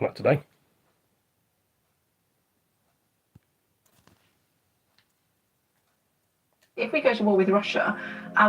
Not today. If we go to war with Russia,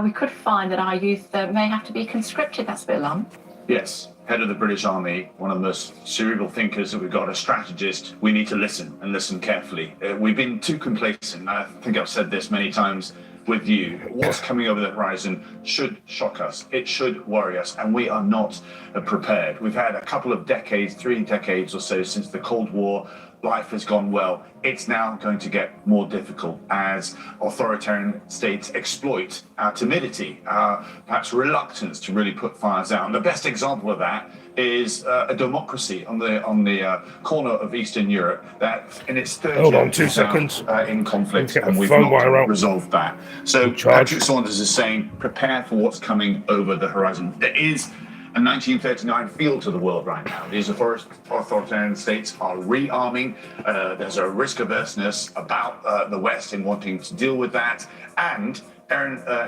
we could find that our youth may have to be conscripted. That's a bit long. Yes, head of the British Army, one of the most cerebral thinkers that we've got, a strategist. We need to listen and listen carefully. We've been too complacent. I think I've said this many times with you. What's coming over the horizon should shock us. It should worry us, and we are not prepared. We've had a couple of decades, 3 decades or so since the Cold War. Life has gone well. It's now going to get more difficult as authoritarian states exploit our timidity, our perhaps reluctance to really put fires out. And the best example of that is a democracy on the corner of Eastern Europe that in its third Hold year on 2 seconds. In conflict, Get and the we've phone not wire out. resolved that. So Patrick Saunders is saying, prepare for what's coming over the horizon. There is a 1939 feel to the world right now. These authoritarian states are rearming. There's a risk averseness about the West in wanting to deal with that. And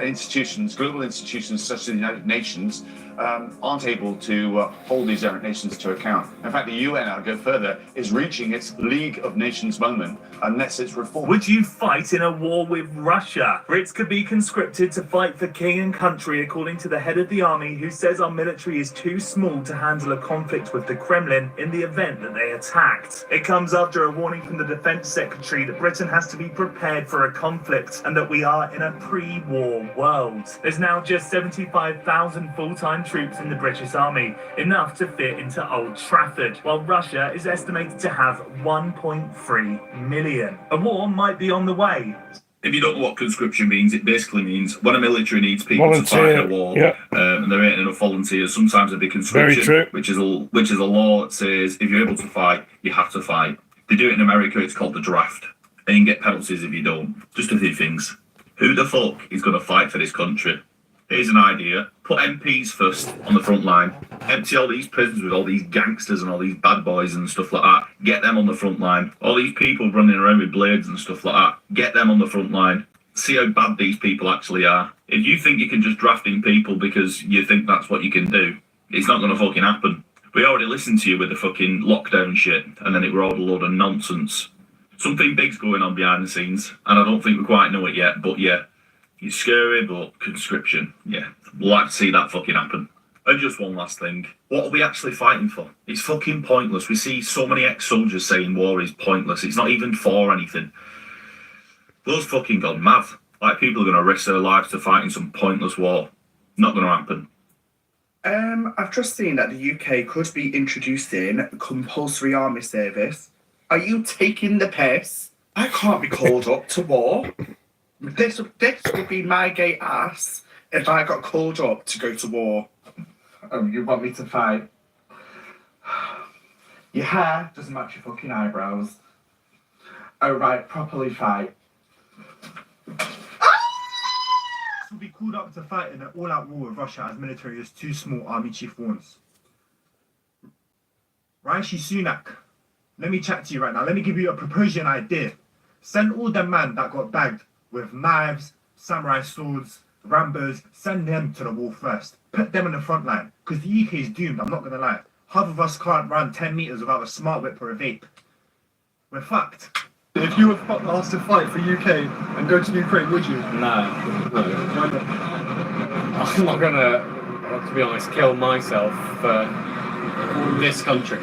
institutions, global institutions such as the United Nations, aren't able to hold these nations to account. In fact, the UN, I'll go further, is reaching its League of Nations moment unless it's reformed. Would you fight in a war with Russia? Brits could be conscripted to fight for king and country, according to the head of the army, who says our military is too small to handle a conflict with the Kremlin in the event that they attacked. It comes after a warning from the Defence Secretary that Britain has to be prepared for a conflict and that we are in a pre-war world. There's now just 75,000 full-time troops in the British Army, enough to fit into Old Trafford, while Russia is estimated to have 1.3 million. A war might be on the way. If you don't know what conscription means, it basically means when a military needs people to fight in a war, and there ain't enough volunteers, sometimes it'd be conscription, which is a law that says if you're able to fight, you have to fight. They do it in America, it's called the draft, and you can get penalties if you don't. Just a few things. Who the fuck is going to fight for this country? Here's an idea. Put MPs first on the front line. Empty all these prisons with all these gangsters and all these bad boys and stuff like that. Get them on the front line. All these people running around with blades and stuff like that. Get them on the front line. See how bad these people actually are. If you think you can just draft in people because you think that's what you can do, it's not going to fucking happen. We already listened to you with the fucking lockdown shit, and then it were all a load of nonsense. Something big's going on behind the scenes, and I don't think we quite know it yet, but yeah. It's scary, but conscription, yeah. We'll like to see that fucking happen. And just one last thing. What are we actually fighting for? It's fucking pointless. We see so many ex-soldiers saying war is pointless. It's not even for anything. Those fucking gone mad. Like, people are going to risk their lives to fight in some pointless war. Not going to happen. I've just seen that the UK could be introducing compulsory army service. Are you taking the piss? I can't be called up to war. This would be my gay ass if I got called up to go to war. Oh, you want me to fight? Your hair doesn't match your fucking eyebrows. Oh, right, properly fight. Will be called up to fight in an all-out war with Russia as military as 2 small army chief warns. Rishi Sunak, let me chat to you right now. Let me give you a proposition idea. Send all the men that got bagged with knives, samurai swords, Rambos, send them to the war first. Put them in the front line, because the UK is doomed, I'm not going to lie. Half of us can't run 10 metres without a smart whip or a vape. We're fucked. If you were asked to fight for UK and go to Ukraine, would you? No. Why not? I'm not gonna, to be honest, kill myself for this country.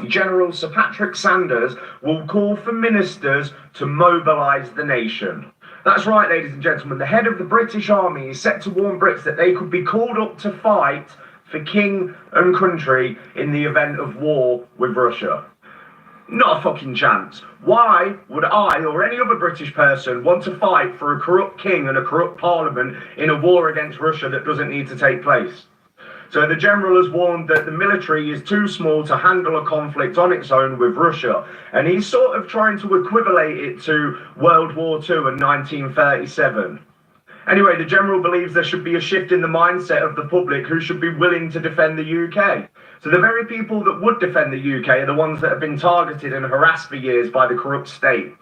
General Sir Patrick Sanders will call for ministers to mobilise the nation. That's right, ladies and gentlemen, the head of the British Army is set to warn Brits that they could be called up to fight for king and country in the event of war with Russia. Not a fucking chance. Why would I or any other British person want to fight for a corrupt king and a corrupt parliament in a war against Russia that doesn't need to take place? So the general has warned that the military is too small to handle a conflict on its own with Russia. And he's sort of trying to equivalate it to World War II and 1937. Anyway, the general believes there should be a shift in the mindset of the public who should be willing to defend the UK. So the very people that would defend the UK are the ones that have been targeted and harassed for years by the corrupt state.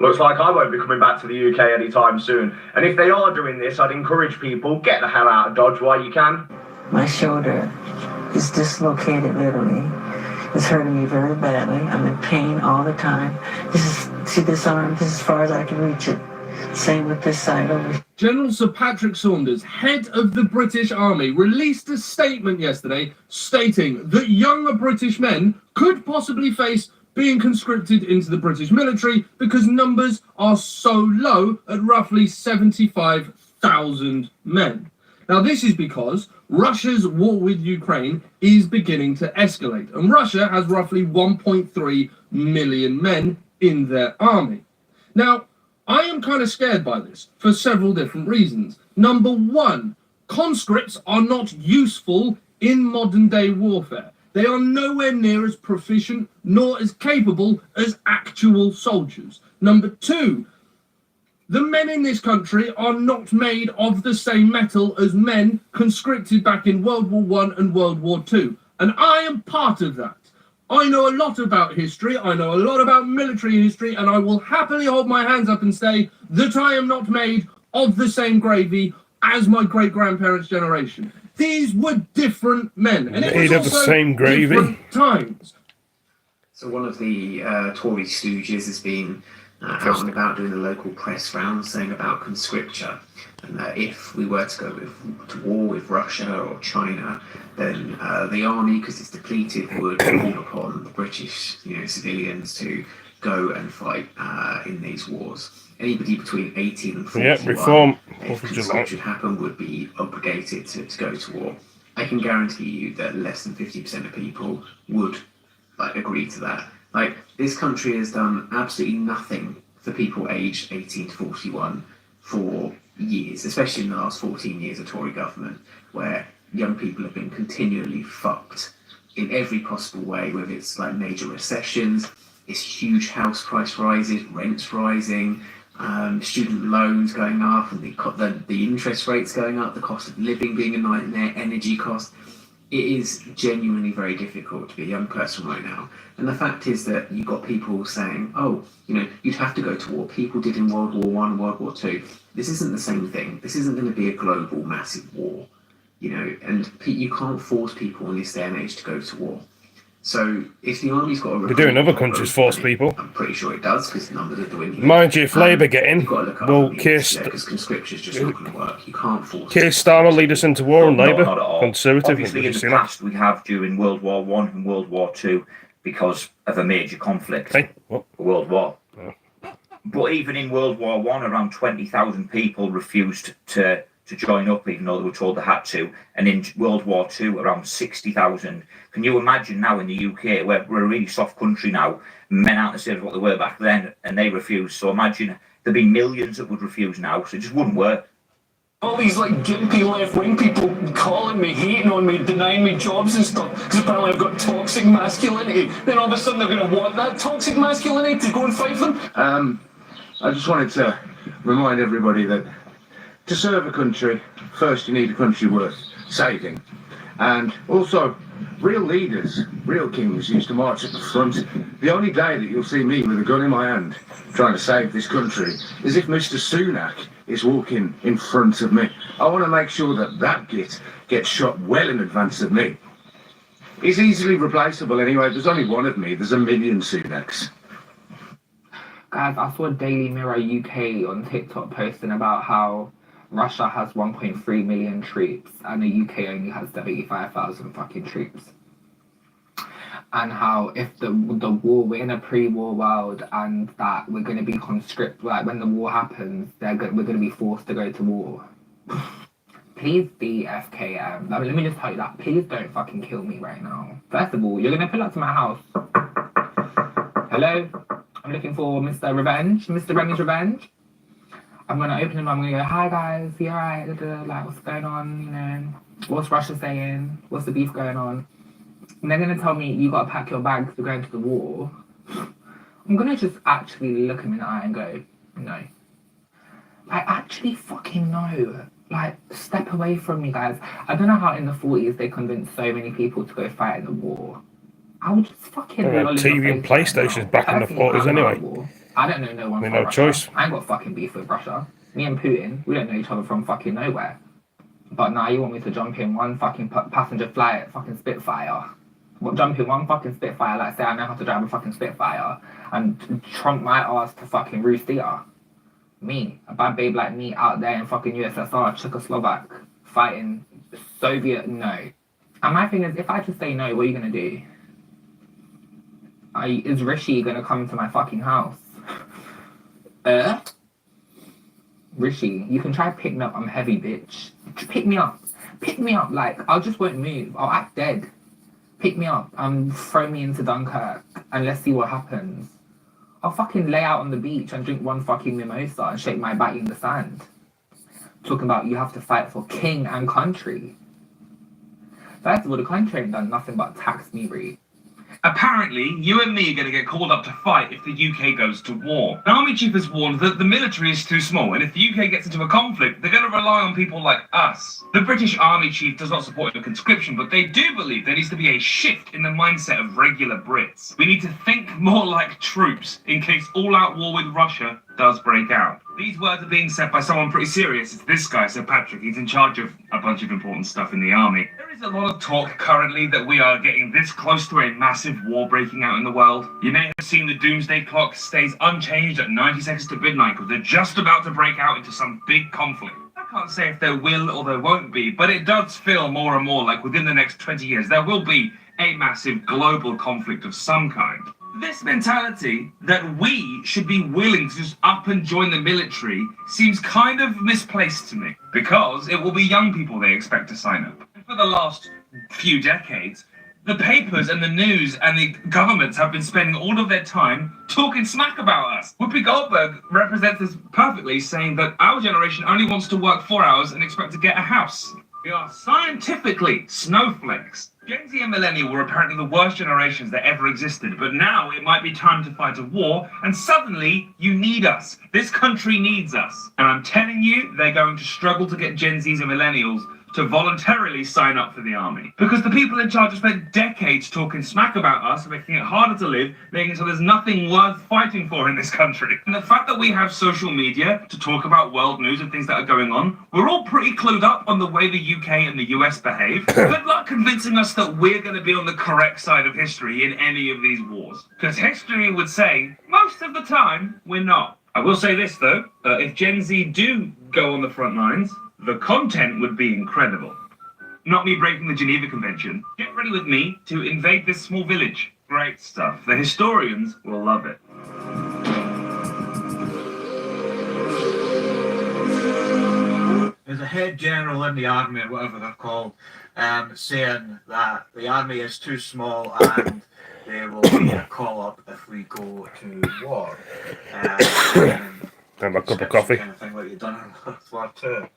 Looks like I won't be coming back to the UK anytime soon. And if they are doing this, I'd encourage people, get the hell out of Dodge while you can. My shoulder is dislocated literally. It's hurting me very badly. I'm in pain all the time. See this arm? This is as far as I can reach it. Same with this side over. General Sir Patrick Saunders, head of the British Army, released a statement yesterday stating that younger British men could possibly face being conscripted into the British military because numbers are so low at roughly 75,000 men. Now, this is because Russia's war with Ukraine is beginning to escalate, and Russia has roughly 1.3 million men in their army. Now, I am kind of scared by this for several different reasons. Number one, conscripts are not useful in modern day warfare. They are nowhere near as proficient nor as capable as actual soldiers. Number two, the men in this country are not made of the same metal as men conscripted back in World War I and World War II. And I am part of that. I know a lot about history, I know a lot about military history, and I will happily hold my hands up and say that I am not made of the same gravy as my great-grandparents' generation. These were different men, and it was also the same gravy. Different times. So one of the Tory stooges has been out and about doing the local press rounds saying about conscripture, and that if we were to go to war with Russia or China, then the army, because it's depleted, would call upon the British civilians to go and fight in these wars. Anybody between 18 and 41, if conscription happened, would be obligated to go to war. I can guarantee you that less than 50% of people would agree to that. This country has done absolutely nothing for people aged 18 to 41 for years, especially in the last 14 years of Tory government, where young people have been continually fucked in every possible way, whether it's major recessions, it's huge house price rises, rents rising, student loans going up, and the interest rates going up, the cost of living being a nightmare, energy costs. It is genuinely very difficult to be a young person right now. And the fact is that you've got people saying, you'd have to go to war. People did in World War I and World War II. This isn't the same thing. This isn't going to be a global, massive war. And you can't force people in this day and age to go to war. So if the army's got a... They do in other countries force people. I'm pretty sure it does, because the numbers are dwindling. Mind you, if Labour get in, will Keir Starmer lead us into war on Labour? Conservative? Obviously, in the past, we have during World War I and World War II because of a major conflict. World War. Oh. But even in World War I, around 20,000 people refused to join up, even though they were told they had to. And in World War II, around 60,000. Can you imagine now in the UK, where we're a really soft country now, men aren't the same as what they were back then, and they refused. So imagine there'd be millions that would refuse now, so it just wouldn't work. All these gimpy left-wing people calling me, hating on me, denying me jobs and stuff, because apparently I've got toxic masculinity. Then all of a sudden they're going to want that toxic masculinity to go and fight them. I just wanted to remind everybody that to serve a country, first you need a country worth saving. And also, real leaders, real kings used to march at the front. The only day that you'll see me with a gun in my hand trying to save this country is if Mr. Sunak is walking in front of me. I want to make sure that git gets shot well in advance of me. He's easily replaceable anyway. There's only one of me. There's a million Sunaks. Guys, I saw Daily Mirror UK on TikTok posting about how Russia has 1.3 million troops and the UK only has 75,000 fucking troops. And how if the war, we're in a pre-war world, and that we're going to be conscript, when the war happens, we're going to be forced to go to war. Please be FKM. Let me just tell you that. Please don't fucking kill me right now. First of all, you're going to pull up to my house. Hello? I'm looking for Mr. Revenge. Mr. Remy's Revenge. I'm going to open him. I'm going to go, hi guys, you alright? What's going on? What's Russia saying? What's the beef going on? And they're going to tell me, you got to pack your bags to go into the war. I'm going to just actually look him in the eye and go, no. I actually fucking know. Step away from me, guys. I don't know how in the 40s they convinced so many people to go fight in the war. I would just fucking... TV and PlayStation's back in the 40s anyway. I don't know no one from Russia. Choice. I ain't got fucking beef with Russia. Me and Putin, we don't know each other from fucking nowhere. But now you want me to jump in one fucking passenger flight, fucking Spitfire. jump in one fucking Spitfire, like say I know how to drive a fucking Spitfire, and trump my ass to fucking Ruth Theater. Me, a bad babe like me out there in fucking USSR, Czechoslovak, fighting Soviet, no. And my thing is, if I just say no, what are you gonna do? Is Rishi gonna come to my fucking house? Rishi, you can try pick me up, I'm heavy, bitch. Pick me up. Pick me up, like, I just won't move. I'll act dead. Pick me up and throw me into Dunkirk and let's see what happens. I'll fucking lay out on the beach and drink one fucking mimosa and shake my body in the sand. Talking about you have to fight for king and country. First of all, the country ain't done nothing but tax me, Ree. Apparently, you and me are going to get called up to fight if the UK goes to war. The army chief has warned that the military is too small, and if the UK gets into a conflict, they're going to rely on people like us. The British army chief does not support conscription, but they do believe there needs to be a shift in the mindset of regular Brits. We need to think more like troops in case all-out war with Russia does break out. These words are being said by someone pretty serious. It's this guy, Sir Patrick. He's in charge of a bunch of important stuff in the army. There is a lot of talk currently that we are getting this close to a massive war breaking out in the world. You may have seen the doomsday clock stays unchanged at 90 seconds to midnight because they're just about to break out into some big conflict. I can't say if there will or there won't be, but it does feel more and more like within the next 20 years there will be a massive global conflict of some kind. This mentality that we should be willing to just up and join the military seems kind of misplaced to me, because it will be young people they expect to sign up. And for the last few decades, the papers and the news and the governments have been spending all of their time talking smack about us. Whoopi Goldberg represents this perfectly, saying that our generation only wants to work 4 hours and expect to get a house. We are scientifically snowflakes. Gen Z and Millennial were apparently the worst generations that ever existed, but now it might be time to fight a war, and suddenly you need us. This country needs us. And I'm telling you, they're going to struggle to get Gen Zs and Millennials to voluntarily sign up for the army. Because the people in charge have spent decades talking smack about us, making it harder to live, making it so there's nothing worth fighting for in this country. And the fact that we have social media to talk about world news and things that are going on, we're all pretty clued up on the way the UK and the US behave. Good luck convincing us that we're going to be on the correct side of history in any of these wars. Because history would say, most of the time, we're not. I will say this though, if Gen Z do go on the front lines, the content would be incredible. Not me breaking the Geneva Convention. Get ready with me to invade this small village. Great stuff. The historians will love it. There's a head general in the army, or whatever they're called, saying that the army is too small and there will be a call-up if we go to war. And a cup of coffee. Kind of thing like you've done in World War II.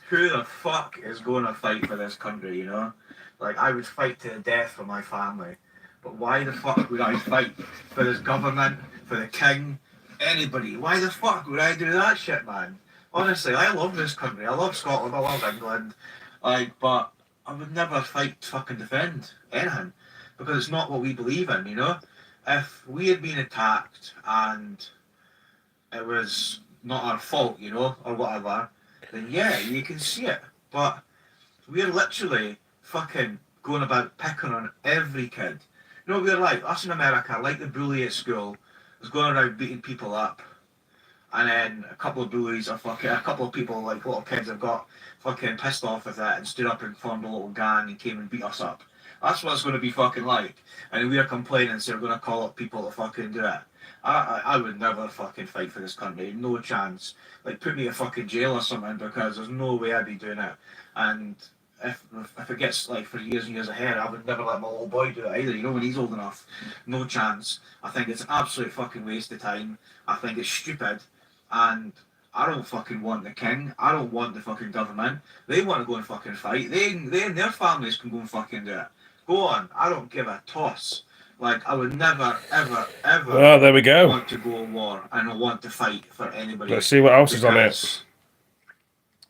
Who the fuck is going to fight for this country, you know? Like, I would fight to the death for my family. But why the fuck would I fight for this government, for the king, anybody? Why the fuck would I do that shit, man? Honestly, I love this country. I love Scotland. I love England. Like, but I would never fight to fucking defend anything. Because it's not what we believe in, you know? If we had been attacked and it was not our fault, you know, or whatever, then yeah, you can see it. But we're literally fucking going about picking on every kid. You know what we're like? Us in America, like the bully at school, was going around beating people up. And then a couple of bullies are fucking, a couple of people, like little kids, have got fucking pissed off with it and stood up and formed a little gang and came and beat us up. That's what it's going to be fucking like. And we're complaining, so we're going to call up people to fucking do it. I would never fucking fight for this country. No chance. Like, put me in fucking jail or something, because there's no way I'd be doing it. And if it gets, like, for years and years ahead, I would never let my little boy do it either, you know, when he's old enough. No chance. I think it's an absolute fucking waste of time. I think it's stupid. And I don't fucking want the king. I don't want the fucking government. They want to go and fucking fight. They and their families can go and fucking do it. Go on. I don't give a toss. Like, I would never, ever, ever there we go. want to go to war and want to fight for anybody. Let's see what else is on it.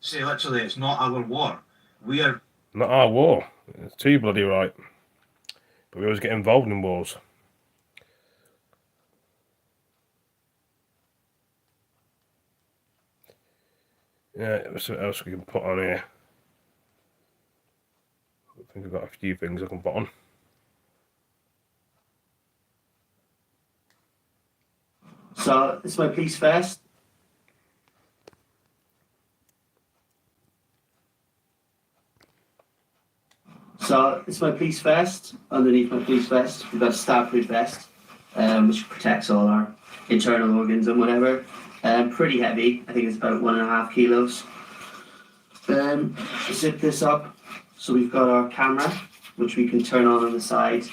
See, literally, it's not our war. We are... Not our war. It's too bloody right. But we always get involved in wars. Yeah, let's see what else we can put on here. I think I've got a few things I can put on. So it's my police vest. So it's my police vest. Underneath my police vest, we've got a stab-proof vest, which protects all our internal organs and whatever. Pretty heavy. I think it's about 1.5 kilos. Zip this up. So we've got our camera, which we can turn on the side,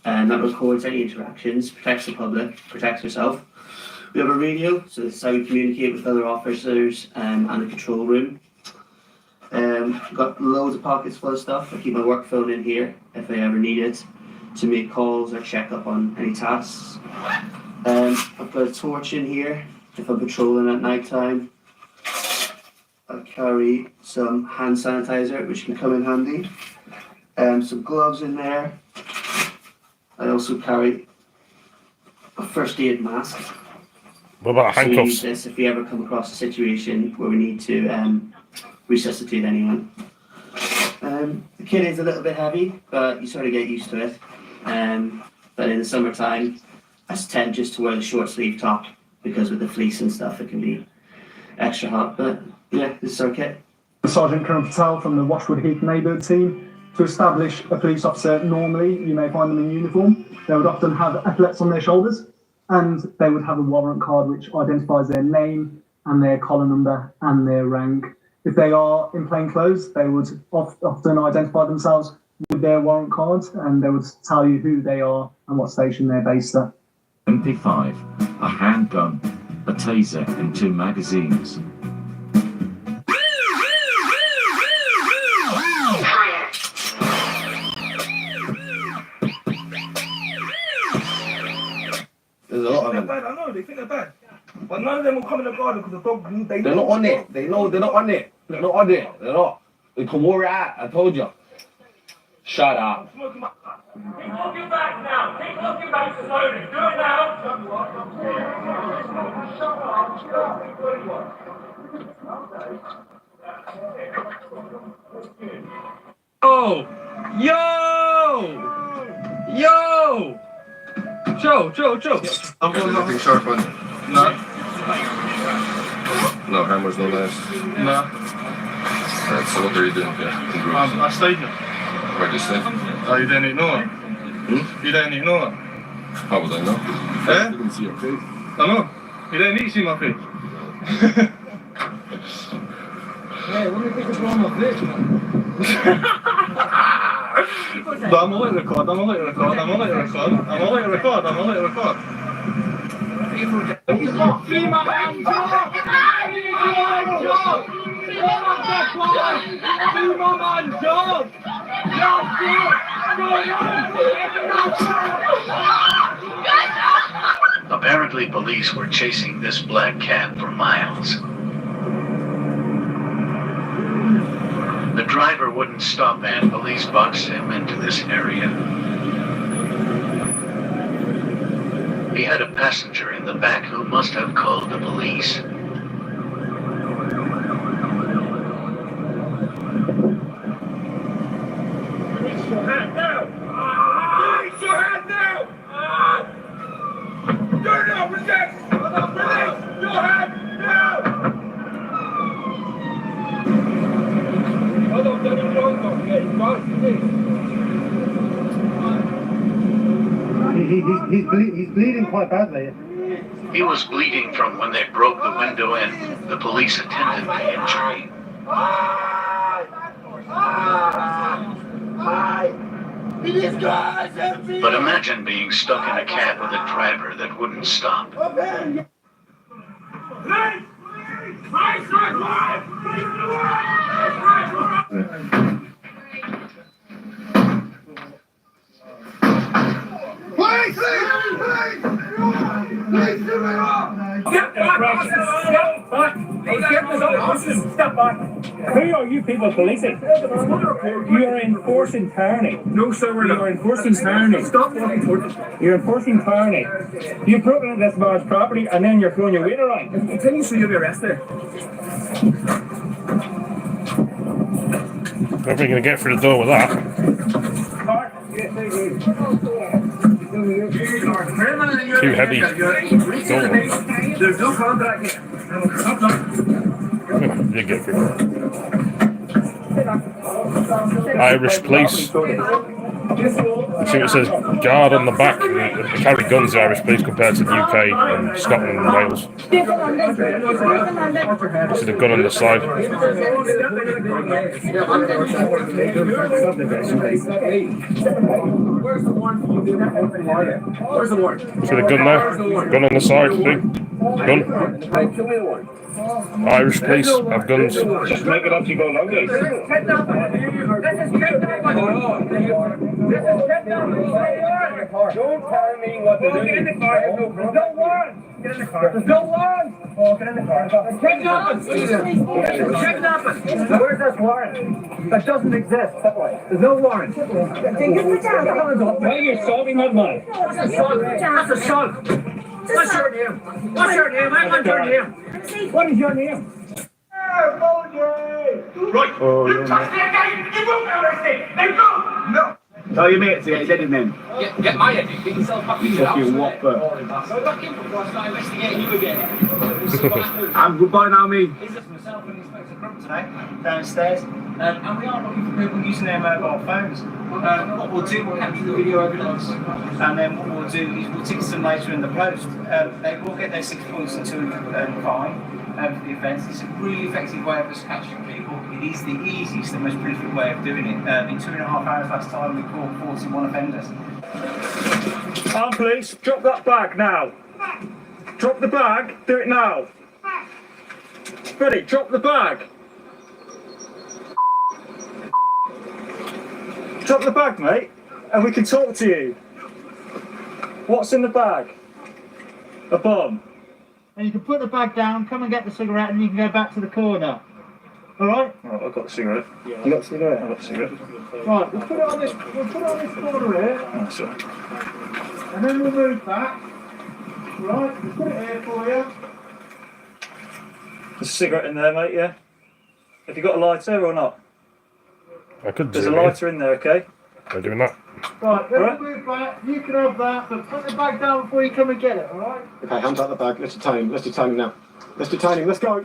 and that records any interactions, protects the public, protects yourself. We have a radio, so this is how we communicate with other officers and the control room. Got loads of pockets full of stuff. I keep my work phone in here if I ever need it to make calls or check up on any tasks. I've got a torch in here if I'm patrolling at night time. I carry some hand sanitizer, which can come in handy. Some gloves in there. I also carry a first aid mask. What about handcuffs? So we use this if we ever come across a situation where we need to resuscitate anyone. The kit is a little bit heavy, but you sort of get used to it. But in the summertime, I tend just to wear the short sleeve top because with the fleece and stuff, it can be extra hot. But yeah, this is our kit. Sergeant Colonel Patel from the Washwood Heath neighbourhood team. To establish a police officer, normally you may find them in uniform. They would often have epaulets on their shoulders, and they would have a warrant card which identifies their name and their collar number and their rank. If they are in plain clothes, they would often identify themselves with their warrant card, and they would tell you who they are and what station they're based at. MP5, a handgun, a taser, and 2 magazines. There's a lot of them. Bad, I know, they think they're bad. But none of them will come in the garden because the dog, They're not on it. They know they're not on it. They're not on it. They're not. They can war it out. I told you. Shut up. Keep looking back now. Keep looking back slowly. Do it now. Oh! Yo! Joe! I'm going nothing sharp on it. No. No hammers, no knives. No. Alright, so what are you doing here? I stayed here. Where'd you stay? Oh, you didn't ignore it? You didn't ignore it? How would I know? Eh? I didn't see your face. I know. You didn't need to see my face. Hey, what do you think is wrong with this, But I'm gonna let it record. I'm gonna let it record. Free my hands up! Apparently, police were chasing this black cat for miles. The driver wouldn't stop and police boxed him into this area. He had a passenger in the back who must have called the police. Raise your hand now! Raise your hand now! Do not resist! Release your hand now! He's bleeding quite badly. He was bleeding from when they broke the window in. The police attended the injury. But imagine being stuck in a cab with a driver that wouldn't stop. Please! Step back. Who are you people policing? You are enforcing tyranny. No, sir, we're not. You are enforcing tyranny. Stop walking towards us. You're enforcing tyranny. You've broken into this man's property and then you're throwing your weight around. Continue so you'll be arrested. Never going to get through the door with that. Too heavy. There's no contract here. You get it. Irish police. I think it says guard on the back. They carry guns, the Irish police, compared to the UK and Scotland and Wales. This is the gun on the side. See the gun there? Gun on the side, see? Gun. Irish police have guns. Just make it up to go longer. Don't tell me what to do. Get in the car. There's no warrant. Get in the car. There's no warrant. Oh, get in the car. Check nothing. Check nothing. Where's this warrant? That doesn't exist. There's no warrant. Why are you assaulting my man? That's assault. That's assault. What's your name? What's your name? I want your name. What is your name? Right. Oh, you touch that guy, you won't arrested. Let go. No. Tell your mates to get his head in then. Get my head in. Get yourself back in the house. Fucking whopper. So back in before I start investigating you again. I'm goodbye now, me. Myself and Inspector Crump today, downstairs, and we are looking for people using their mobile phones. What we'll do, we'll capture the video evidence, and then what we'll do is we'll ticket them later in the post. They will get their 6 points and 200 fine for the offence. It's a really effective way of us catching people. It is the easiest and most prolific way of doing it. In 2.5 hours last time, we caught 41 offenders. Police, drop that bag now. Drop the bag, do it now. Ready, drop the bag. Drop the bag, mate, and we can talk to you. What's in the bag? A bomb. And you can put the bag down, come and get the cigarette, and you can go back to the corner. Alright? Right, I've got the cigarette. You got the cigarette? I've got the cigarette. Right, we'll put it on this corner here. That's right. And then we'll move back. Right, we'll put it here for you. There's a cigarette in there, mate, yeah? Have you got a lighter or not? I could do There's a lighter in there, okay? They're doing that. Right, then we'll move back. You can have that, but put the bag down before you come and get it, alright? Okay, hands out the bag. Let's do timing. Let's do timing now. Let's do timing. Let's go.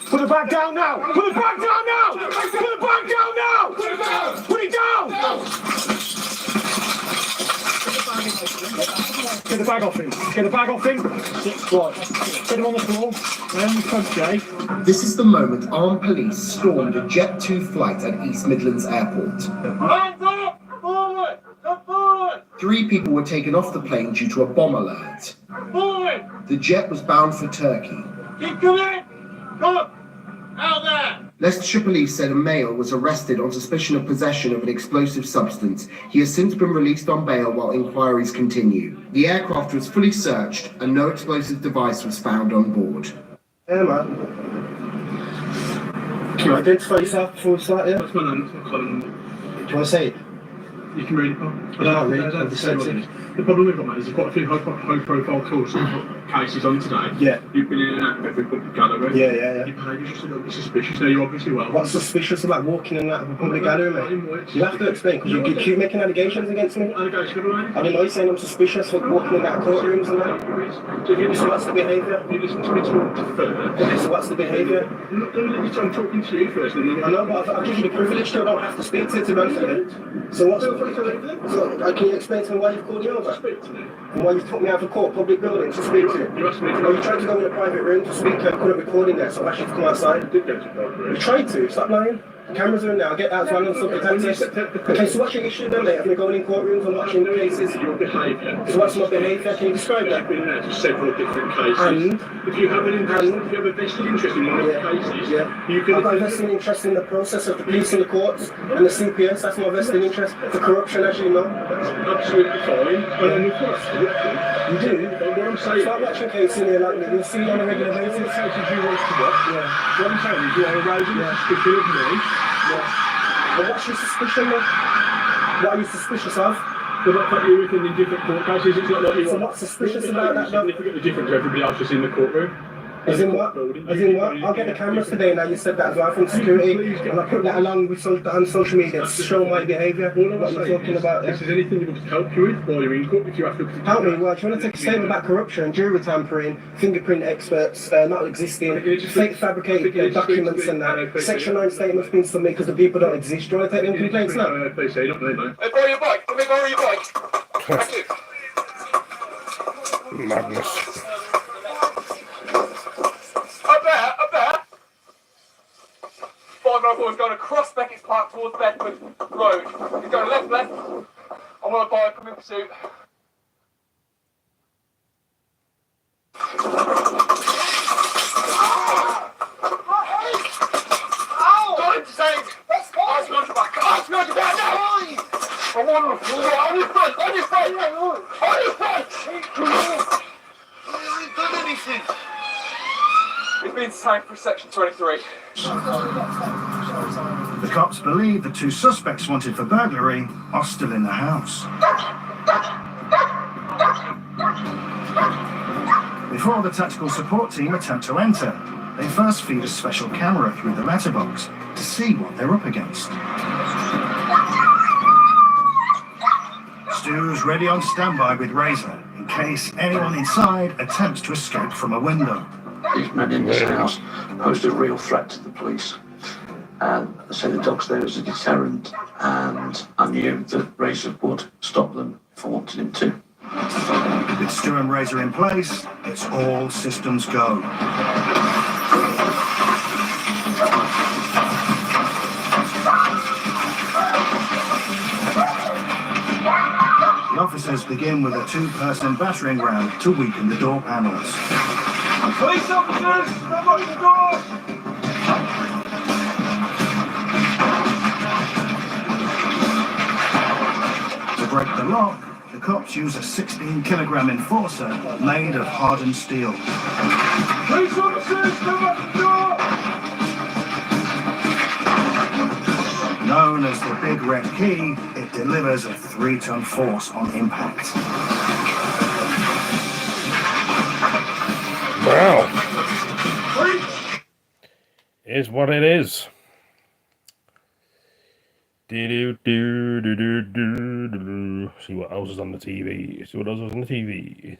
Put the bag down now. Put the bag down now. Put the bag down now. Put it down. Put it down. Get the bag off him. Get the bag off him. Right. Get him on the floor. Then we come, Jay. This is the moment armed police stormed a Jet 2 flight at East Midlands Airport. Hands up! Forward! Up forward! 3 people were taken off the plane due to a bomb alert. Forward! The jet was bound for Turkey. Keep coming! Come! Out there! Leicestershire Police said a male was arrested on suspicion of possession of an explosive substance. He has since been released on bail while inquiries continue. The aircraft was fully searched and no explosive device was found on board. Hey, man. Can you identify yourself before we start, yeah? What's my name? Do you want to say it? You can read it. The problem we've got, mate, is there's quite a few high-profile calls cases on today. Yeah. You've been in and out of every public gathering. Yeah. Your behaviour's just a little bit suspicious. Now, you obviously well. What's suspicious about walking in and out of a public gathering, mate? You have to explain, because you keep making allegations against me. Allegation of mate? I don't know, you're saying I'm suspicious for walking in and out of courtrooms and that. So what's the behaviour? You listen to me talk first. Okay, so what's the behaviour? I'm not going to let you I'm talking to you first. I know, but I'll give you the privilege to, I don't have to speak to be honest with you. So what's the... So, can you explain to me why you've called me over? Speak to me. And why you've took me out of court, public building, to speak to you? You asked me to... Or you tried to go in a private room to speak, I couldn't record in there, so I asked you to come outside. I did go to private room. You tried to, stop lying. The cameras are in there, I'll get that as well and subject access. Okay, so what's your issue then, mate? Have we going in courtrooms and watching cases? Your behaviour. So what's my behaviour? Can you describe that? I've been there for several different cases. And? If you have an interest, if you have a vested interest in one of the cases, you can... I've got a vested interest in the process of the police and the courts and the CPS, that's my vested interest. The corruption, as you know. That's absolutely fine. And of course, you do? What I'm saying... Start watching cases in here like me, you'll see on a regular basis. Cases you want to watch? Yeah. What I'm saying is you are raising suspicion of me. Yeah. But what's your suspicion, mate? What are you suspicious of? The fact that you're within different court cases, it's not like you So what's suspicious about that, though? Significantly different to everybody else just in the courtroom. As in what? As in what? I'll get the cameras today now. You said that as well from security, and I put that along with on social media to show my behaviour. What you're talking about. If there's anything you want to help you with, while you're in court, if you have to help me. Well, do you want to take a statement about corruption, jury tampering, fingerprint experts not existing, fake fabricated documents and that. Section 9 statements being submitted because the people don't exist. Do you want to take them complaints now? Please say, not me, mate. Hey, borrow your bike. Let me borrow your bike. Thank you. Madness. Up there. 594 is going across Beckett's Park towards Bedford Road. He's going left. I'm on a bike, I'm in pursuit. Don't say it! I'll smash your back! I'll smash your back now! I'm on the floor! On your front! On your front! On your front! I ain't done anything! It's been signed for section 23. The cops believe the two suspects wanted for burglary are still in the house. Before the tactical support team attempt to enter, they first feed a special camera through the letterbox to see what they're up against. Stu's ready on standby with Razor in case anyone inside attempts to escape from a window. These men in this house posed a real threat to the police. And so the dog's there as a deterrent, and I knew that Razor would stop them if I wanted him to. With Stu and Razor in place, it's all systems go. The officers begin with a two-person battering ram to weaken the door panels. Police officers, unlock the door! To break the lock, the cops use a 16-kilogram enforcer made of hardened steel. Police officers, unlock the door! Known as the Big Red Key, it delivers a 3-ton force on impact. Well, is what it is. See what else is on the TV. See what else is on the TV.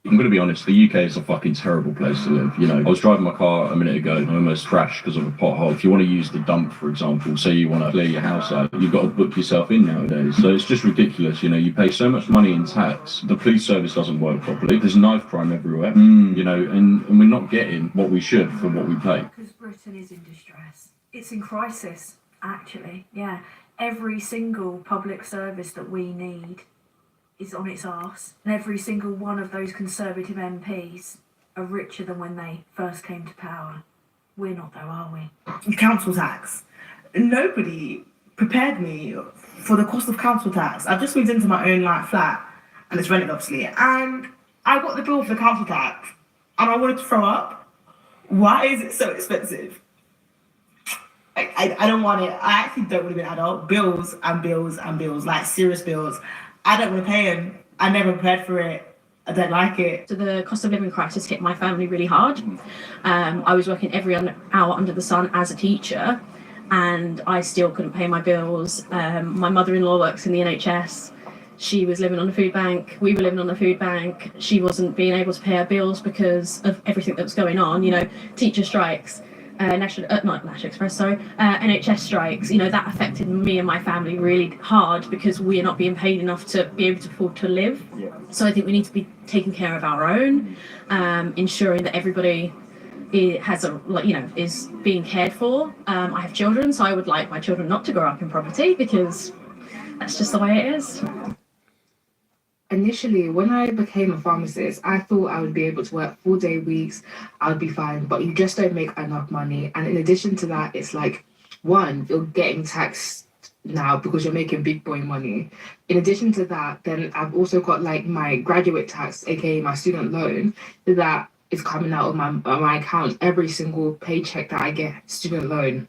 I'm going to be honest, the UK is a fucking terrible place to live. You know, I was driving my car a minute ago and I almost crashed because of a pothole. If you want to use the dump, for example, say you want to clear your house out, you've got to book yourself in nowadays. So it's just ridiculous. You know, you pay so much money in tax. The police service doesn't work properly. There's knife crime everywhere, you know, and we're not getting what we should for what we pay. Because Britain is in distress. It's in crisis, actually. Yeah. Every single public service that we need is on its arse, and every single one of those Conservative MPs are richer than when they first came to power. We're not though, are we? Council tax. Nobody prepared me for the cost of council tax. I've just moved into my own flat, and it's rented obviously, and I got the bill for the council tax, and I wanted to throw up. Why is it so expensive? I don't want it. I actually don't want to be an adult. Bills and bills and bills, like serious bills. I don't want to pay them. I never prepared for it. I don't like it. So the cost of living crisis hit my family really hard. I was working every hour under the sun as a teacher, and I still couldn't pay my bills. My mother-in-law works in the NHS. She was living on a food bank. We were living on a food bank. She wasn't being able to pay her bills because of everything that was going on. You know, teacher strikes. NHS strikes, you know, that affected me and my family really hard because we are not being paid enough to be able to afford to live. Yeah. So I think we need to be taking care of our own, ensuring that everybody has is being cared for. I have children, so I would like my children not to grow up in poverty because that's just the way it is. Initially, when I became a pharmacist, I thought I would be able to work 4-day weeks, I would be fine, but you just don't make enough money. And in addition to that, it's like, one, you're getting taxed now because you're making big boy money. In addition to that, then I've also got my graduate tax, aka my student loan, that is coming out of my account every single paycheck that I get, student loan.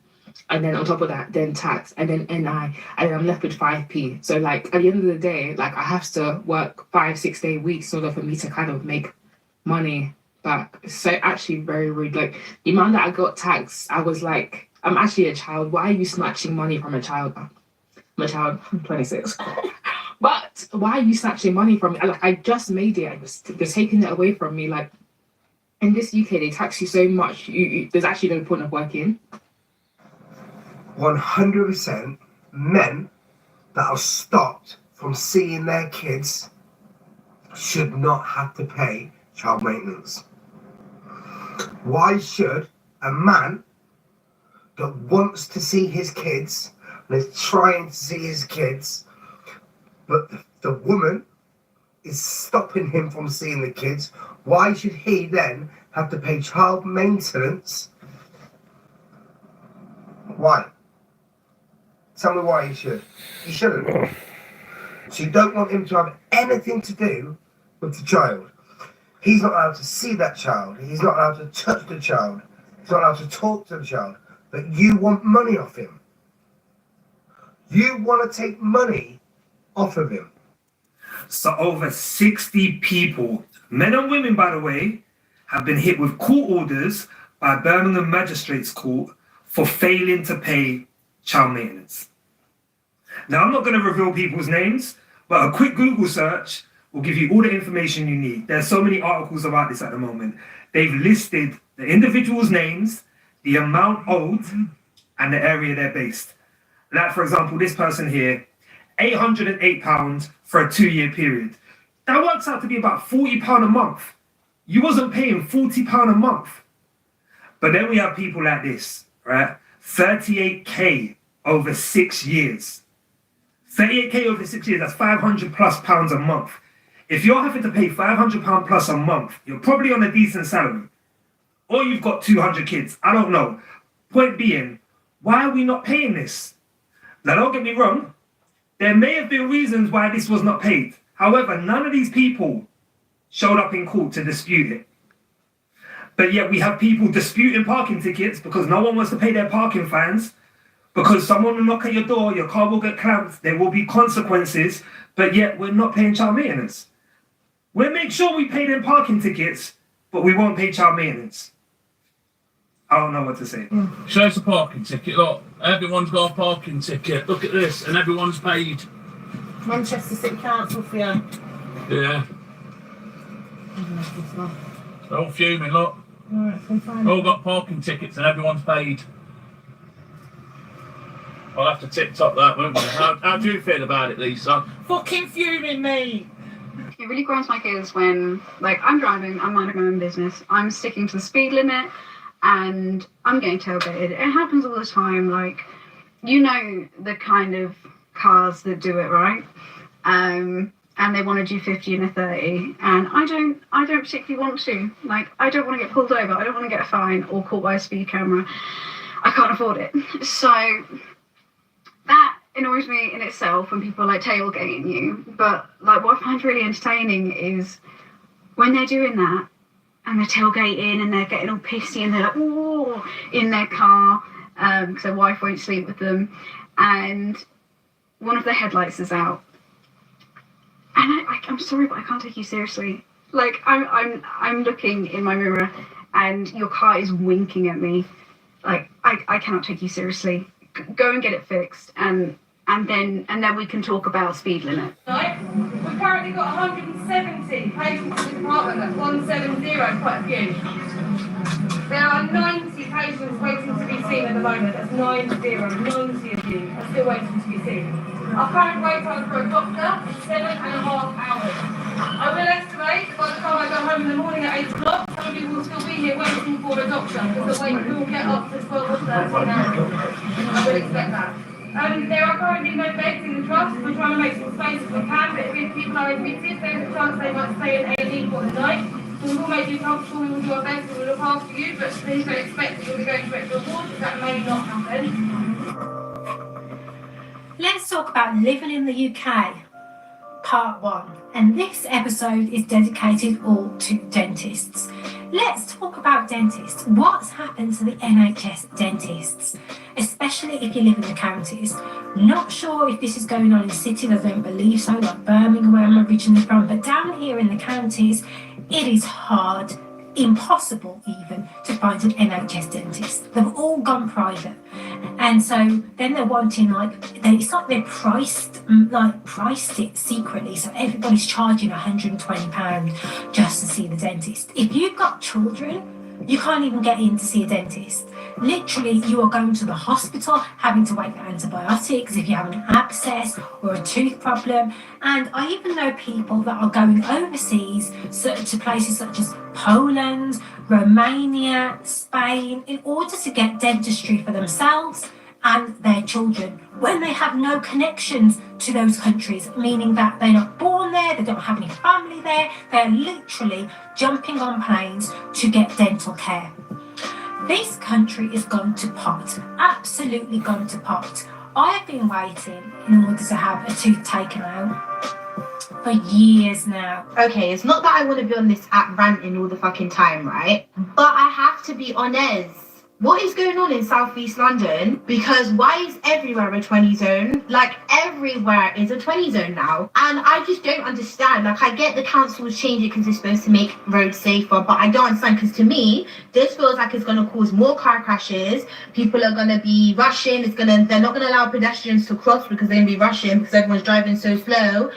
and then on top of that, then tax, and then NI, and then I'm left with 5p. So like at the end of the day, like I have to work 5-6 day weeks in order for me to kind of make money back. So actually very rude. Like the amount that I got taxed, I was like, I'm actually a child. Why are you snatching money from a child? I'm a child, I'm 26. But why are you snatching money from me? Like I just made it. They're taking it away from me. Like in this UK, they tax you so much. There's actually no point of working. 100% men that are stopped from seeing their kids should not have to pay child maintenance. Why should a man that wants to see his kids and is trying to see his kids, but the woman is stopping him from seeing the kids, why should he then have to pay child maintenance? Why? Tell me why he should. He shouldn't. So you don't want him to have anything to do with the child. He's not allowed to see that child. He's not allowed to touch the child. He's not allowed to talk to the child. But you want money off him. You want to take money off of him. So over 60 people, men and women by the way, have been hit with court orders by Birmingham Magistrates Court for failing to pay child maintenance. Now I'm not going to reveal people's names, but a quick Google search will give you all the information you need. There's so many articles about this at the moment. They've listed the individuals' names, the amount owed, and the area they're based. Like for example, this person here, £808 for a 2-year period. That works out to be about £40 a month. You wasn't paying £40 a month. But then we have people like this, right? 38k over 6 years. 38k over 6 years, that's £500+ a month. If you're having to pay £500 plus a month, you're probably on a decent salary. Or you've got 200 kids, I don't know. Point being, why are we not paying this? Now don't get me wrong, there may have been reasons why this was not paid. However, none of these people showed up in court to dispute it. But yet we have people disputing parking tickets because no one wants to pay their parking fines, because someone will knock at your door, your car will get clamped, there will be consequences, but yet we're not paying child maintenance. We'll make sure we pay them parking tickets, but we won't pay child maintenance. I don't know what to say. Show us a parking ticket. Look, everyone's got a parking ticket. Look at this, and everyone's paid. Manchester City Council for you. Yeah. They're all fuming, look. All got parking tickets and everyone's paid. I'll have to TikTok that, won't we? How do you feel about it, Lisa? Fucking fuming, mate! It really grinds my gears when, like, I'm driving, I'm minding my own business, I'm sticking to the speed limit, and I'm getting tailgated. It happens all the time, like, you know the kind of cars that do it, right? And they want to do 50 and a 30, and I don't particularly want to. Like, I don't want to get pulled over, I don't want to get a fine or caught by a speed camera. I can't afford it. So that annoys me in itself when people are like tailgating you. But like what I find really entertaining is when they're doing that and they're tailgating and they're getting all pissy and they're like, ooh, in their car because their wife won't sleep with them, and one of their headlights is out. And I'm sorry, but I can't take you seriously. Like, I'm looking in my mirror and your car is winking at me. Like, I cannot take you seriously. Go and get it fixed, and then we can talk about speed limit. Right? We've currently got 170 patients in the department. That's 170, quite a few. There are 90 patients waiting to be seen at the moment. That's 90 of you are still waiting to be seen. Our current wait time for a doctor is 7.5 hours. I will estimate that by the time I go home in the morning at 8 o'clock, some of you will still be here waiting for a doctor, because the wait will get up to 12 or 13 hours. I will expect that. There are currently no beds in the trust. We're trying to make some space if we can, but if people are admitted, there's a chance they might stay in A&E for the night. We will make you comfortable, we will do our best, we will look after you, but please don't expect that you'll be going straight to a ward, because that may not happen. Let's talk about living in the UK, part 1. And this episode is dedicated all to dentists. let's talk about dentists. What's happened to the NHS dentists, especially if you live in the counties? Not sure if this is going on in cities, I don't believe so, like Birmingham, where I'm originally from, but down here in the counties, it is hard, impossible even, to find an NHS dentist. They've all gone private. And so then they're wanting, it's like they've priced it secretly, so everybody's charging £120 just to see the dentist. If you've got children, you can't even get in to see a dentist. Literally, you are going to the hospital, having to wait for antibiotics if you have an abscess or a tooth problem. And I even know people that are going overseas to places such as Poland, Romania, Spain, in order to get dentistry for themselves and their children when they have no connections to those countries, meaning that they're not born there, they don't have any family there, they're literally jumping on planes to get dental care. This country is gone to pot, absolutely gone to pot. I have been waiting in order to have a tooth taken out for years now. Okay, it's not that I want to be on this app ranting all the fucking time, right? But I have to be honest. What is going on in South East London? Because why is everywhere a 20 zone? Like, everywhere is a 20 zone now. And I just don't understand. Like, I get the councils change it because they're supposed to make roads safer, but I don't understand, because to me, this feels like it's going to cause more car crashes. People are going to be rushing. They're not going to allow pedestrians to cross because they're going to be rushing because everyone's driving so slow.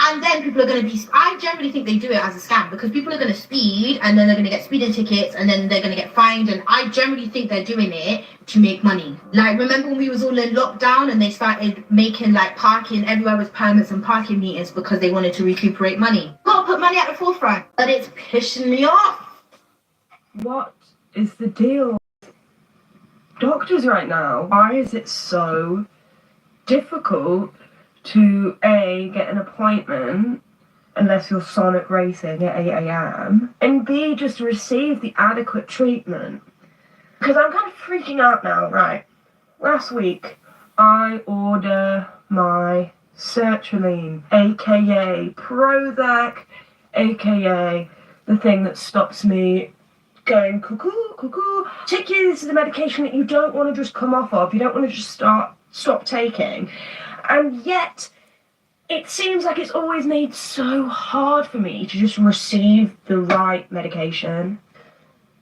And then people are going to be, I generally think they do it as a scam, because people are going to speed and then they're going to get speeding tickets and then they're going to get fined. And I generally think they're doing it to make money. Like, remember when we was all in lockdown and they started making parking everywhere with permits and parking meters because they wanted to recuperate money? Gotta put money at the forefront. But it's pissing me off. What is the deal with doctors right now? Why is it so difficult to A, get an appointment unless you're Sonic racing at 8 a.m, and B, just receive the adequate treatment? Because I'm kind of freaking out now, right? Last week, I order my sertraline, aka Prozac, aka the thing that stops me going cuckoo, cuckoo. Particularly, this is a medication that you don't want to just come off of, you don't want to just stop taking. And yet, it seems like it's always made so hard for me to just receive the right medication.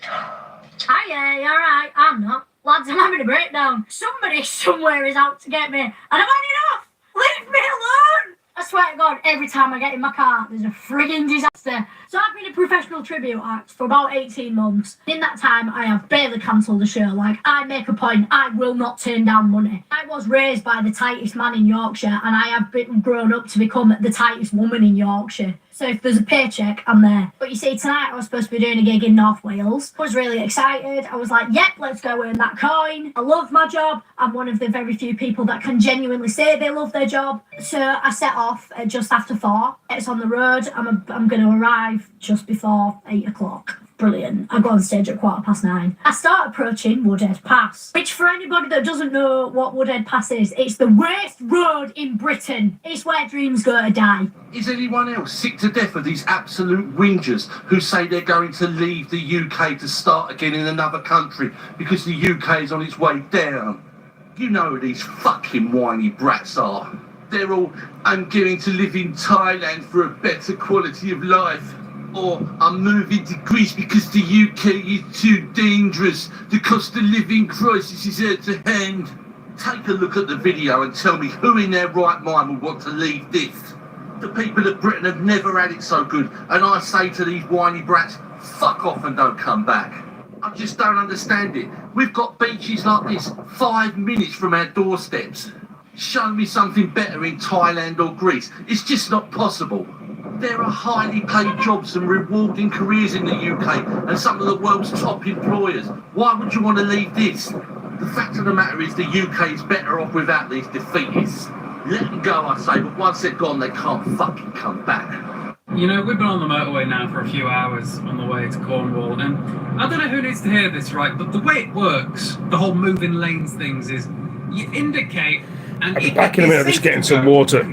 Hiya, you alright? I'm not. Lads, I'm having a breakdown. Somebody somewhere is out to get me, and I've had enough! Leave me alone! I swear to God, every time I get in my car, there's a frigging disaster. So I've been a professional tribute act for about 18 months. In that time, I have barely cancelled a show. Like, I make a point, I will not turn down money. I was raised by the tightest man in Yorkshire, and I have grown up to become the tightest woman in Yorkshire. So if there's a paycheck, I'm there. But you see, tonight I was supposed to be doing a gig in North Wales. I was really excited. I was like, yep, let's go earn that coin. I love my job. I'm one of the very few people that can genuinely say they love their job. So I set off at just after 4. It's on the road. I'm going to arrive just before 8 o'clock. Brilliant. I go on stage at 9:15. I start approaching Woodhead Pass, which, for anybody that doesn't know what Woodhead Pass is, it's the worst road in Britain. It's where dreams go to die. Is anyone else sick to death of these absolute whingers who say they're going to leave the UK to start again in another country because the UK is on its way down? You know who these fucking whiny brats are. They're all, I'm going to live in Thailand for a better quality of life. Or I'm moving to Greece because the UK is too dangerous. The cost of living crisis is out of hand. Take a look at the video and tell me who in their right mind would want to leave this. The people of Britain have never had it so good, and I say to these whiny brats, fuck off and don't come back. I just don't understand it. We've got beaches like this 5 minutes from our doorsteps. Show me something better in Thailand or Greece. It's just not possible. There are highly paid jobs and rewarding careers in the UK and some of the world's top employers. Why would you want to leave this? The fact of the matter is the UK is better off without these defeatists. Let them go, I say, but once they're gone, they can't fucking come back. You know, we've been on the motorway now for a few hours on the way to Cornwall, and I don't know who needs to hear this, right, but the way it works, the whole moving lanes things, is you indicate and I'll be back in a minute. I'm just getting some water.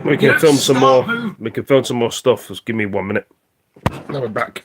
We can film some more. We can film some more stuff. Just give me 1 minute. Now we're back.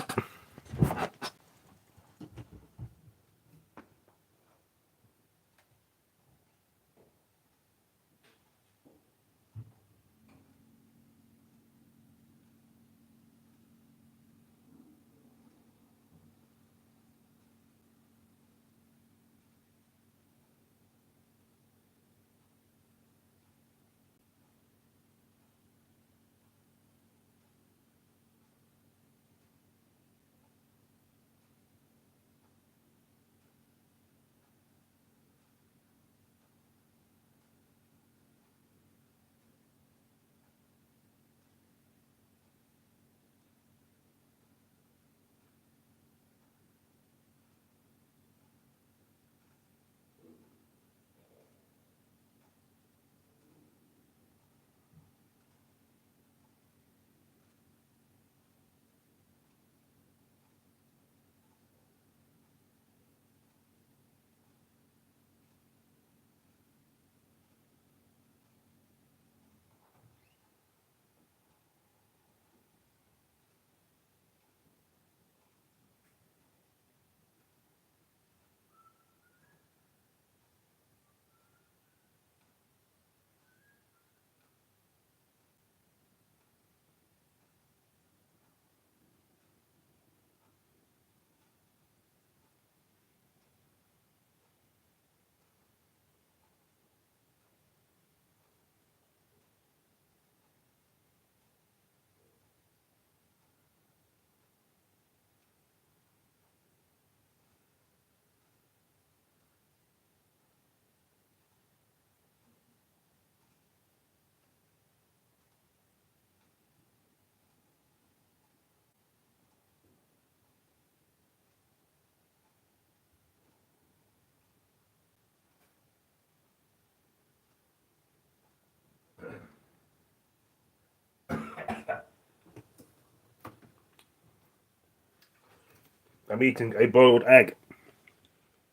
I'm eating a boiled egg.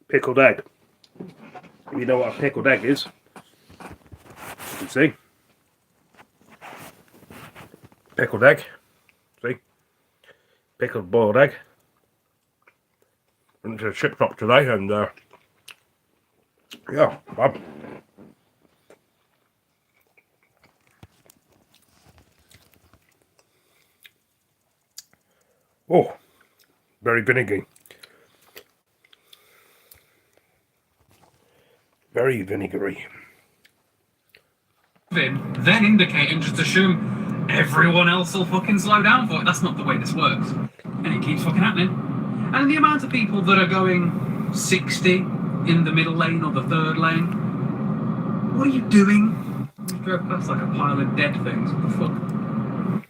Pickled egg. If you know what a pickled egg is, you can see. Pickled egg. See? Pickled boiled egg. Went to the chip shop today and yeah, fab. Oh, very vinegary. Very vinegary. Then indicate and just assume everyone else will fucking slow down for it. That's not the way this works. And it keeps fucking happening. And the amount of people that are going 60 in the middle lane or the third lane. What are you doing? You drove past like a pile of dead things. What the fuck?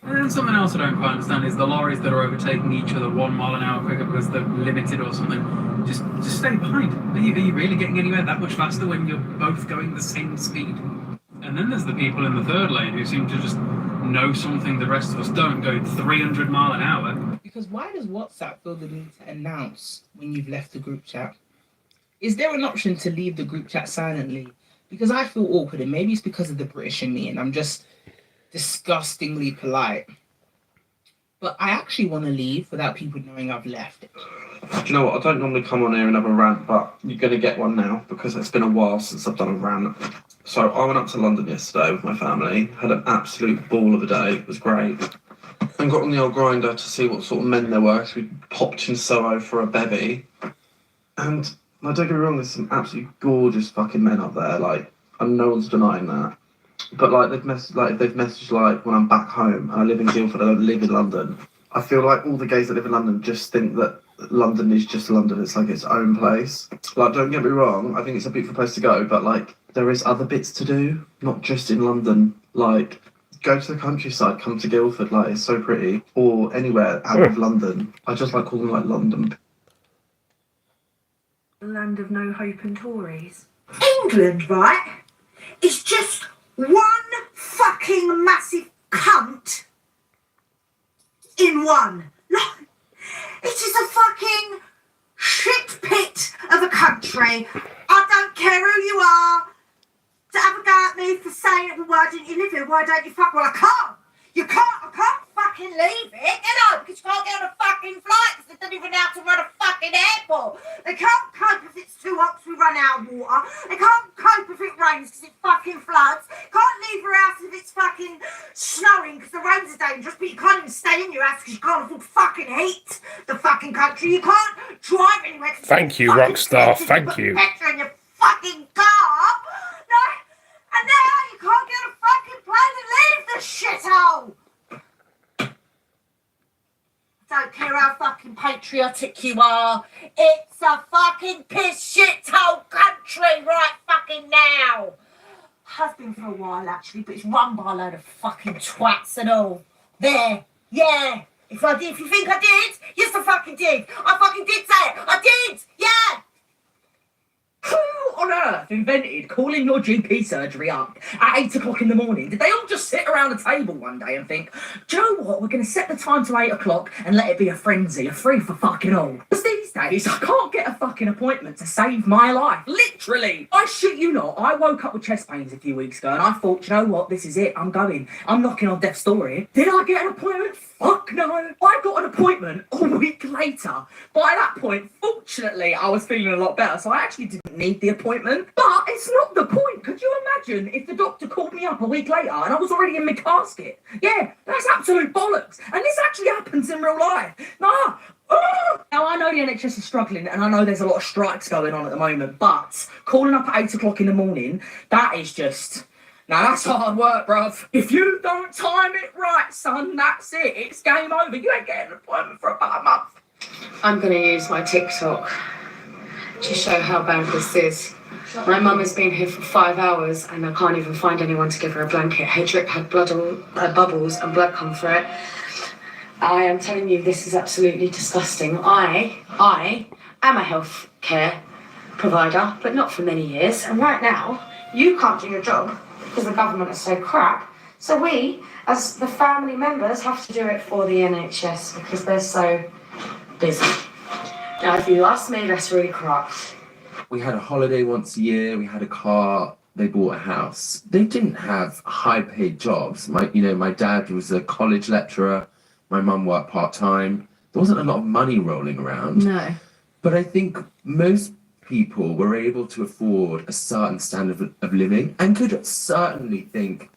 And then something else I don't quite understand is the lorries that are overtaking each other 1 mile an hour quicker because they're limited or something. Just stay behind. Are you really getting anywhere that much faster when you're both going the same speed? And then there's the people in the third lane who seem to just know something the rest of us don't, going 300 mile an hour. Because why does WhatsApp feel the need to announce when you've left the group chat? Is there an option to leave the group chat silently? Because I feel awkward, and maybe it's because of the British in me, and I'm just disgustingly polite. But I actually want to leave without people knowing I've left. Do you know what? I don't normally come on here and have a rant, but you're going to get one now because it's been a while since I've done a rant. So I went up to London yesterday with my family, had an absolute ball of a day, it was great. And got on the old grinder to see what sort of men there were, so we popped in Soho for a bevy. And don't get me wrong, there's some absolutely gorgeous fucking men up there, like, and no one's denying that. But like they've messaged like when I'm back home and I live in Guildford, I don't live in London. I feel like all the gays that live in London just think that London is just London. It's like its own place. Like, don't get me wrong, I think it's a beautiful place to go, but like there is other bits to do, not just in London. Like, go to the countryside, come to Guildford, like it's so pretty, or anywhere out of London. I just like calling like London. The land of no hope and Tories. England, right? It's just one fucking massive cunt in one. Look, it is a fucking shit pit of a country. I don't care who you are to have a go at me for saying, well, why didn't you live here? Why don't you fuck? Well, I can't. You can't. I can't fuck fucking leave it, you know, because you can't get on a fucking flight because they don't even know how to run a fucking airport. They can't cope if it's too hot because we run out of water. They can't cope if it rains because it fucking floods. Can't leave your house if it's fucking snowing because the roads are dangerous, but you can't even stay in your house because you can't afford fucking heat the fucking country. You can't drive anywhere. Thank you, Rockstar. Thank you. Petrol in your fucking car. No, and now you can't get a fucking plane and leave the shithole. Don't care how fucking patriotic you are. It's a fucking piss shithole country right fucking now. Has been for a while actually, but it's run by a load of fucking twats and all. There, yeah. If you think I did, yes I fucking did. I fucking did say it. I did, yeah. Who on earth invented calling your GP surgery up at 8 o'clock in the morning? Did they all just sit around a table one day and think, do you know what, we're going to set the time to 8 o'clock and let it be a frenzy, a free for fucking all? Because these days, I can't get a fucking appointment to save my life. Literally. I shit you not, I woke up with chest pains a few weeks ago and I thought, you know what, this is it, I'm going. I'm knocking on death's door here. Did I get an appointment? Fuck no. I got an appointment a week later. By that point, fortunately, I was feeling a lot better, so I actually didn't need the appointment. But it's not the point. Could you imagine if the doctor called me up a week later and I was already in my casket? Yeah, that's absolute bollocks. And this actually happens in real life. Nah. Now, I know the NHS is struggling and I know there's a lot of strikes going on at the moment, but calling up at 8 o'clock in the morning, that is just... Now that's hard work, bruv. If you don't time it right, son, that's it. It's game over. You ain't getting an appointment for about a month. I'm going to use my TikTok to show how bad this is. My mum has been here for 5 hours and I can't even find anyone to give her a blanket. Her drip had bubbles and blood come through it. I am telling you, this is absolutely disgusting. I am a healthcare provider, but not for many years. And right now, you can't do your job because the government is so crap. So we, as the family members, have to do it for the NHS because they're so busy. Now, if you ask me, that's really corrupt. We had a holiday once a year, we had a car, they bought a house. They didn't have high-paid jobs. My dad was a college lecturer, my mum worked part-time. There wasn't a lot of money rolling around. No. But I think most people were able to afford a certain standard of living and could certainly think,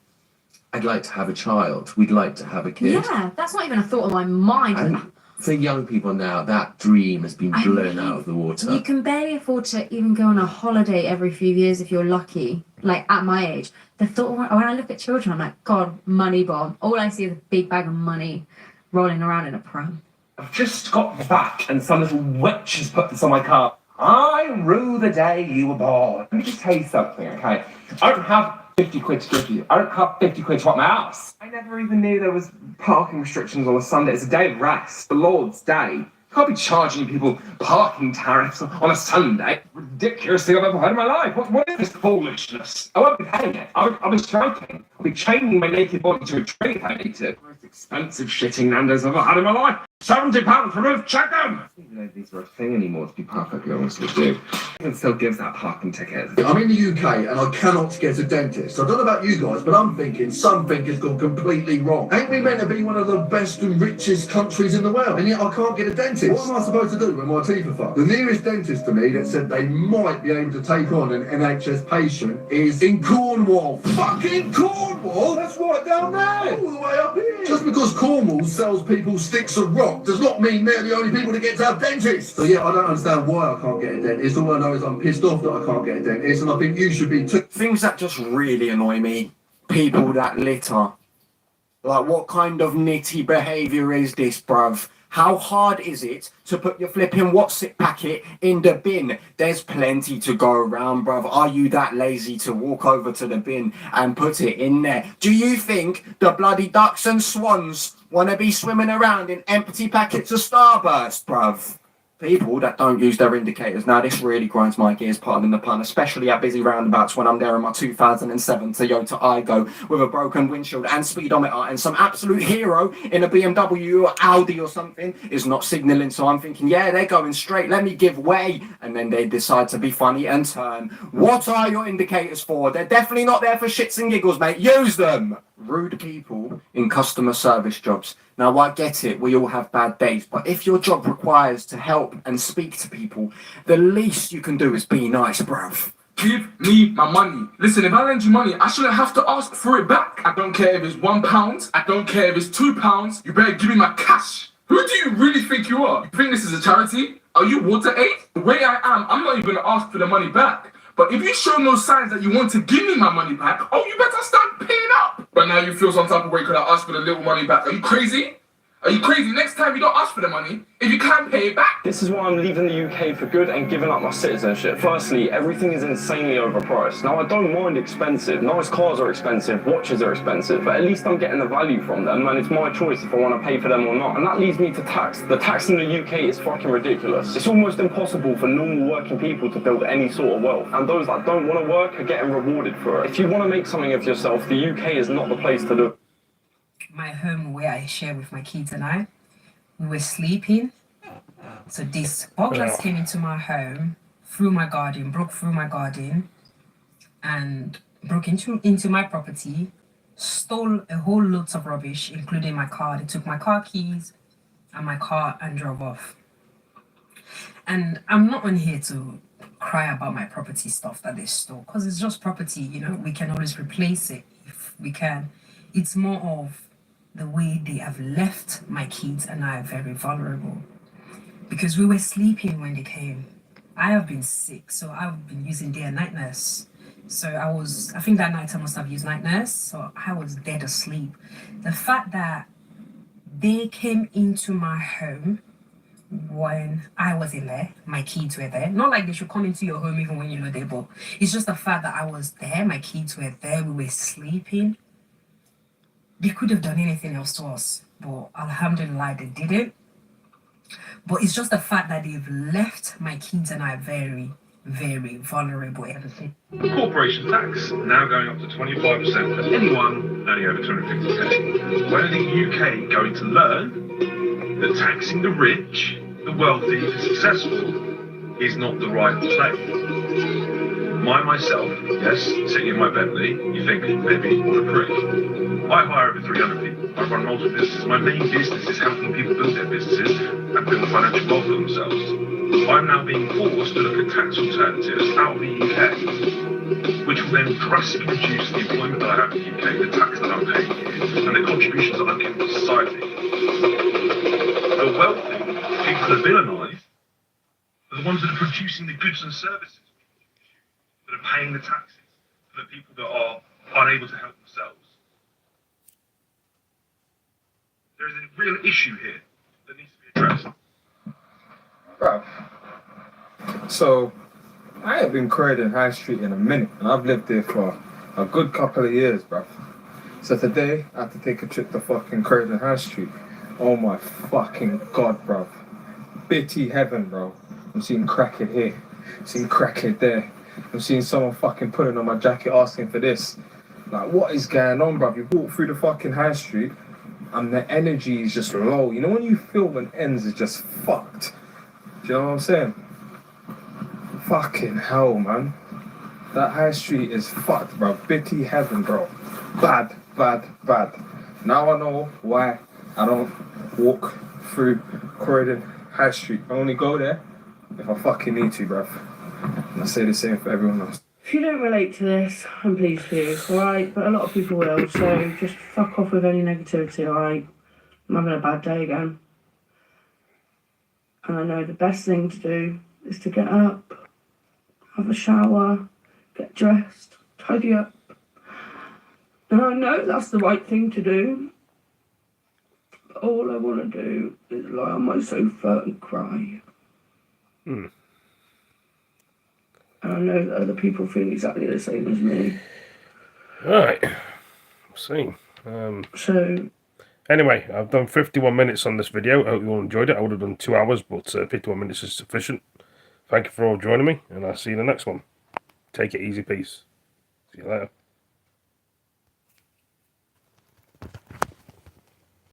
I'd like to have a child, we'd like to have a kid. Yeah, that's not even a thought on my mind. And for young people now, that dream has been blown out of the water. You can barely afford to even go on a holiday every few years if you're lucky. Like at my age, the thought when I look at children, I'm like, God, money bomb. All I see is a big bag of money rolling around in a pram. I've just got back and some little witch has put this on my car. I rue the day you were born. Let me just tell you something, okay? I don't have 50 quid to give you. I don't have 50 quid to up my house. I never even knew there was parking restrictions on a Sunday. It's a day of rest, the Lord's Day. Can't be charging people parking tariffs on a Sunday. Ridiculous thing I've ever heard in my life. What is this foolishness? I won't be paying it. I'll be striking. I'll be chaining my naked body to a tree if I need to. Most expensive shitting Nando's I've ever had in my life. £70 for roast chicken! I don't even know if these are a thing anymore, to be perfectly honest with you. It still gives that parking ticket. I'm in the UK and I cannot get a dentist. I don't know about you guys, but I'm thinking something has gone completely wrong. Ain't we meant to be one of the best and richest countries in the world? And yet I can't get a dentist. What am I supposed to do when my teeth are fucked? The nearest dentist to me that said they might be able to take on an NHS patient is in Cornwall. Fucking Cornwall? That's right down there. All the way up here. Just because Cornwall sells people sticks of rock does not mean they're the only people that get to have dentists. So yeah, I don't understand why I can't get a dentist. All I know is I'm pissed off that I can't get a dentist, and I think you should be too. Things that just really annoy me. People that litter. Like, what kind of nitty behaviour is this, bruv? How hard is it to put your flipping What's-It packet in the bin? There's plenty to go around, bruv. Are you that lazy to walk over to the bin and put it in there? Do you think the bloody ducks and swans want to be swimming around in empty packets of Starburst, bruv? People that don't use their indicators. Now, this really grinds my gears, pardon the pun, especially at busy roundabouts when I'm there in my 2007 Toyota Aygo with a broken windshield and speedometer, and some absolute hero in a BMW or Audi or something is not signalling. So I'm thinking, yeah, they're going straight, let me give way. And then they decide to be funny and turn. What are your indicators for? They're definitely not there for shits and giggles, mate. Use them. Rude people in customer service jobs. Now, I get it, we all have bad days, but if your job requires to help and speak to people, the least you can do is be nice, bruv. Give me my money. Listen, if I lend you money, I shouldn't have to ask for it back. I don't care if it's £1. I don't care if it's £2. You better give me my cash. Who do you really think you are? You think this is a charity? Are you water aid? The way I am, I'm not even gonna ask for the money back. But if you show no signs that you want to give me my money back, oh, you better start paying up. But now you feel some type of way because I asked for the little money back. Are you crazy? Are you crazy? Next time you don't ask for the money, if you can't pay it back. This is why I'm leaving the UK for good and giving up my citizenship. Firstly, everything is insanely overpriced. Now, I don't mind expensive. Nice cars are expensive, watches are expensive, but at least I'm getting the value from them, and it's my choice if I want to pay for them or not. And that leads me to tax. The tax in the UK is fucking ridiculous. It's almost impossible for normal working people to build any sort of wealth, and those that don't want to work are getting rewarded for it. If you want to make something of yourself, the UK is not the place to do it. My home where I share with my kids and I, we were sleeping. So these burglars came into my home, through my garden, broke through my garden, and broke into my property, stole a whole load of rubbish, including my car. They took my car keys and my car and drove off. And I'm not on here to cry about my property stuff that they stole, because it's just property, you know, we can always replace it if we can. It's more of the way they have left my kids and I very vulnerable. Because we were sleeping when they came. I have been sick, so I've been using day and night nurse. So I think that night I must have used night nurse, so I was dead asleep. The fact that they came into my home when I was in there, my kids were there. Not like they should come into your home even when you're not there, but it's just the fact that I was there, my kids were there, we were sleeping. They could have done anything else to us, but alhamdulillah, they didn't. But it's just the fact that they've left my kids and I very, very vulnerable. Corporation tax now going up to 25% for anyone earning over 250k. When are the UK going to learn that taxing the rich, the wealthy, the successful is not the right play? Myself, yes, sitting in my Bentley, you think, maybe, what a prick. I hire over 300 people. I run multiple businesses. My main business is helping people build their businesses and build financial wealth for themselves. I'm now being forced to look at tax alternatives out of the UK, which will then drastically reduce the employment that I have in the UK, the tax that I'm paying here, and the contributions that I'm giving to society. The wealthy, people that are villainised, are the ones that are producing the goods and services, that are paying the taxes for the people that are unable to help themselves. There is a real issue here that needs to be addressed. Bro, so I ain't been Croydon High Street in a minute, and I've lived there for a good couple of years, bro. So today I had to take a trip to fucking Croydon High Street. Oh my fucking god, bro. Bitty heaven, bro. I'm seeing crackhead here, I'm seeing crackhead there. I'm seeing someone fucking putting on my jacket asking for this. Like, what is going on, bro? You walk through the fucking high street and the energy is just low. You know when you feel when ends is just fucked? Do you know what I'm saying? Fucking hell, man. That high street is fucked, bro. Bitty heaven, bro. Bad, bad, bad. Now I know why I don't walk through Croydon High Street. I only go there if I fucking need to, bro. And I say the same for everyone else. If you don't relate to this, I'm pleased to, alright? But a lot of people will, so just fuck off with any negativity, alright? I'm having a bad day again. And I know the best thing to do is to get up, have a shower, get dressed, tidy up. And I know that's the right thing to do. But all I want to do is lie on my sofa and cry. And I know that other people feel exactly the same as me. Alright. We'll see. So... Anyway, I've done 51 minutes on this video. I hope you all enjoyed it. I would have done 2 hours, but 51 minutes is sufficient. Thank you for all joining me, and I'll see you in the next one. Take it easy, peace. See you later.